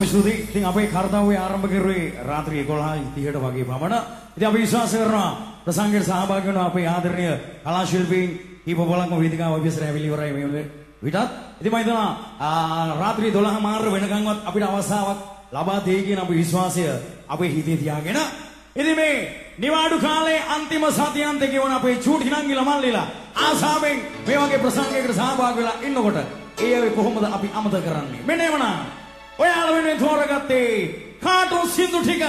Sudah, ting apa kartawe ආරම්භ කරුවේ රාත්‍රී 11:30ට වගේ පමණ. ඉතින් අපි විශ්වාස කරනවා ප්‍රසංගයට සහභාගී වෙන අපේ ආදරණීය කලා ශිල්පීන් කීපවලක්ම වේදිකාව ඔබියසර ඇවිලි ඉවරයි මේ වෙලේ. විතත් ඉතින් මම හිතනවා රාත්‍රී 12 මාර වෙනකන්වත් අපිට අවස්ථාවක් ලබා දෙයි කියන අපේ විශ්වාසය අපේ හිතේ තියාගෙන ඉතින් මේ නිවාඩු කාලේ අන්තිම සතියන්තේ ගෙවන අපේ චූටි නංගිලා මල්ලිලා ආසාවෙන් මේ වගේ ප්‍රසංගයකට සහභාගී වෙලා ඉන්නකොට ඒ කොහොමද අපි අමතක කරන්නේ? මෙන්න එවනා ඔයාලා වෙනුවෙන් තෝරගත්තේ කාටුන් සින්දු ටික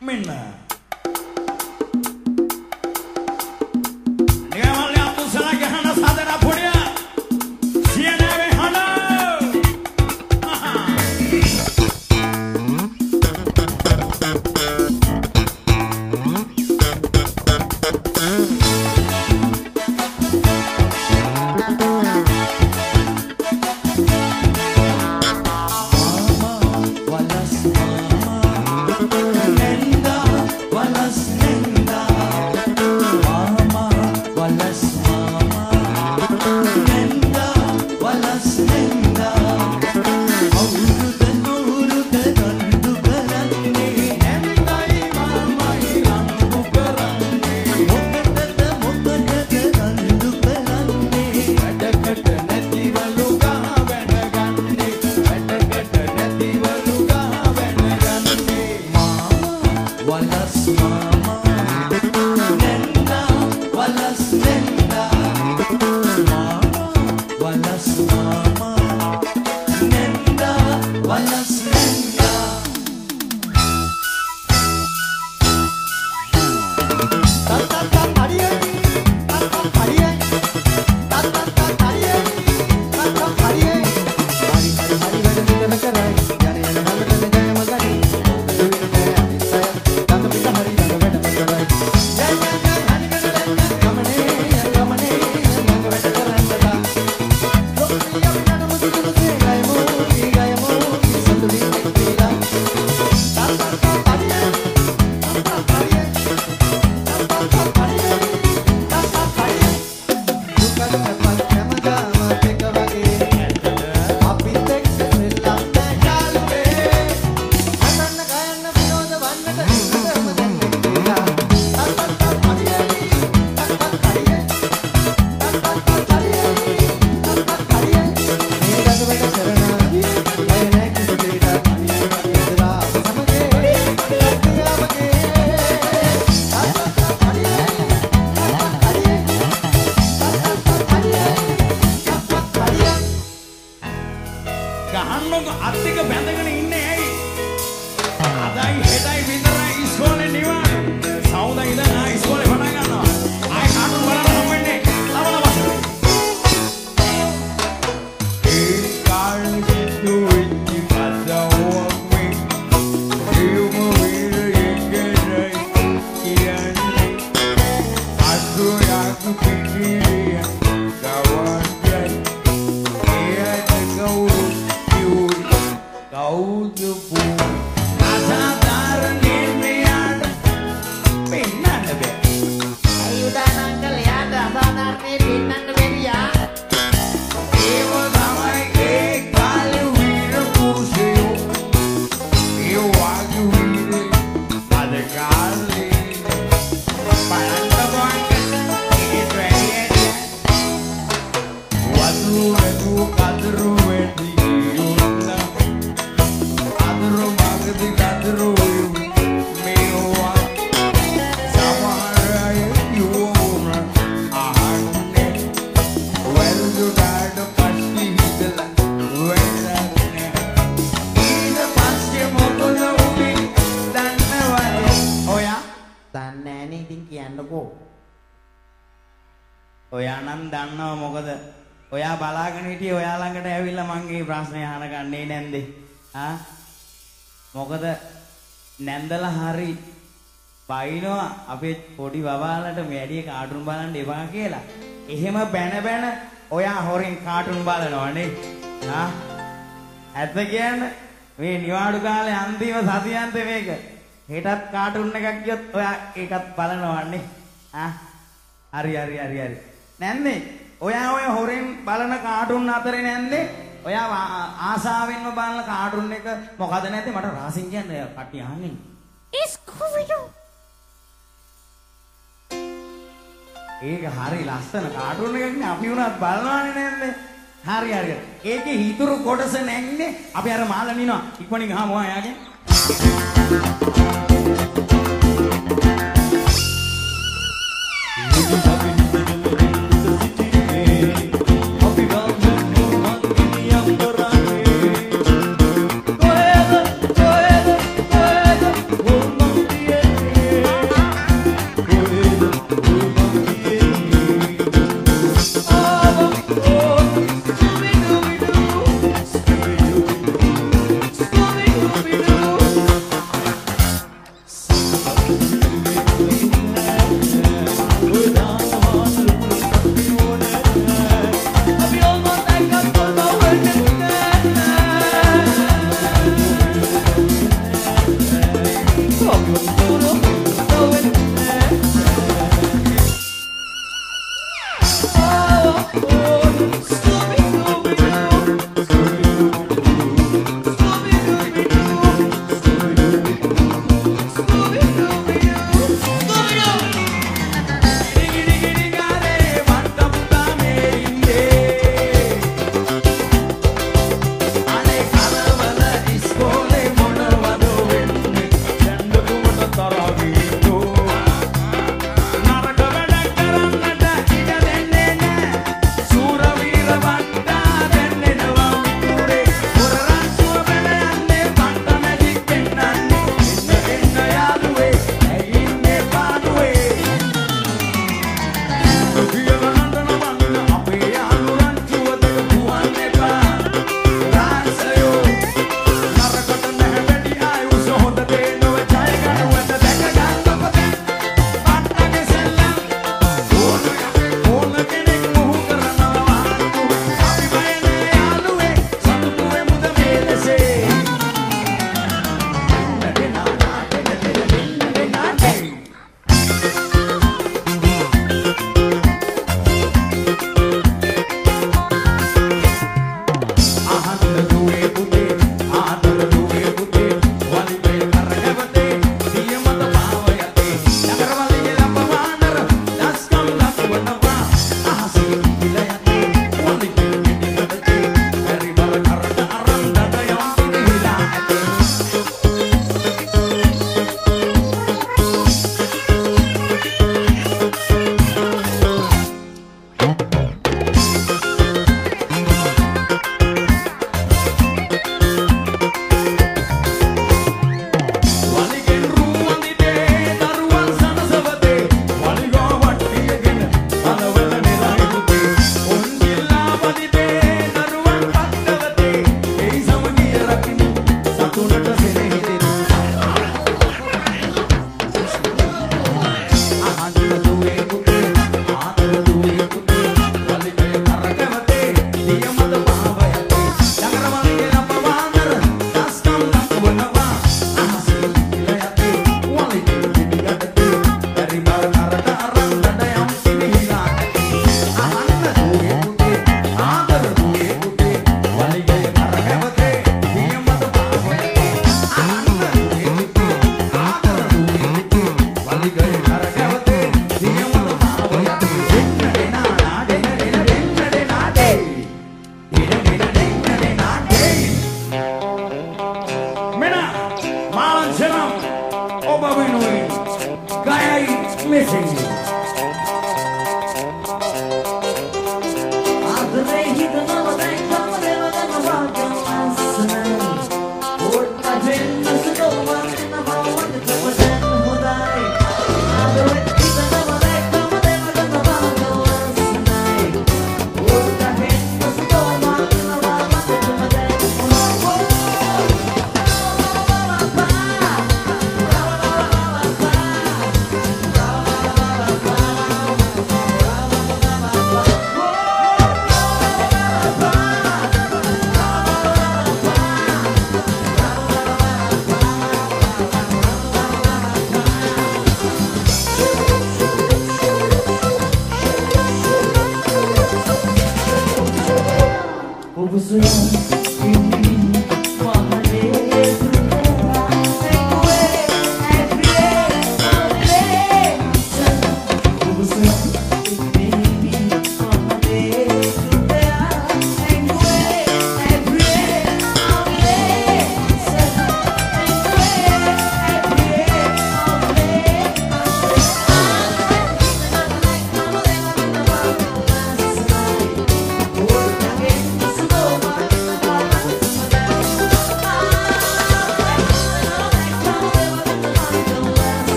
මෙන්න නිගමල්ලි අතුසලා ගහන සාදන පොඩිය සියනාවේ හන නැන්දලා හරි බයිනවා අපේ පොඩි බබාලට වැඩි කාටුන් බලන්න එපා කියලා. එහෙම බැන ඔයා හොරෙන් කාටුන් බලනවනේ. ඇත්ත කියන්නේ මේ නිවාඩු කාලේ අන්තිම සතියන්තේ මේක. හෙටත් කාටුන් එකක් ගියොත් ඔයා ඒකත් බලනවන්නේ. හරි. නැන්නේ ඔයා ඔය හොරෙන් බලන කාටුන් අතරේ නැන්නේ ඔයා ආසාවෙන්ම බලන කාටුන් එක මොකද නැති මට රහසින් කියන්නේ කට්ටිය අහන්නේ. ස්කූබිඩෝ. ඒක හරි ලස්සන කාටුන් එකක් නේ අපි උනත් බලනවානේ නේද? හරි හරි. ඒකේ හිතුරු කොටස නැන්නේ අපි අර මාළන් ඉනවා. ඉක්මනින් ගහමු ආයාගේ.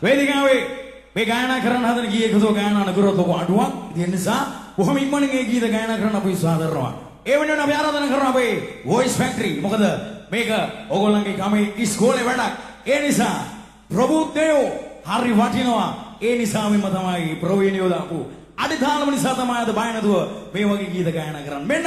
වේදිකාවේ මේ ගායනා කරන්න හදන ගීයක තෝ ගායනා නගරොත් ඔක අඩුවක්. ඒ නිසා බොහොම ඉක්මනින් මේ ගීත ගායනා කරන්න අපි උත්සාහ කරනවා. ඒ වෙනුවෙන් අපි ආරාධනා කරනවා අපේ වොයිස් ෆැක්ටරි. මොකද මේක ඕගොල්ලන්ගේ ගමේ ඉස්කෝලේ වැඩක්. ඒ නිසා ප්‍රබුද්ධයෝ හරි වටිනවා. ඒ නිසාම තමයි ප්‍රවීණයෝ දාපු අඩිතාලම නිසා තමයි අද බය නැතුව මේ වගේ ගීත ගායනා කරන්න. මෙන්න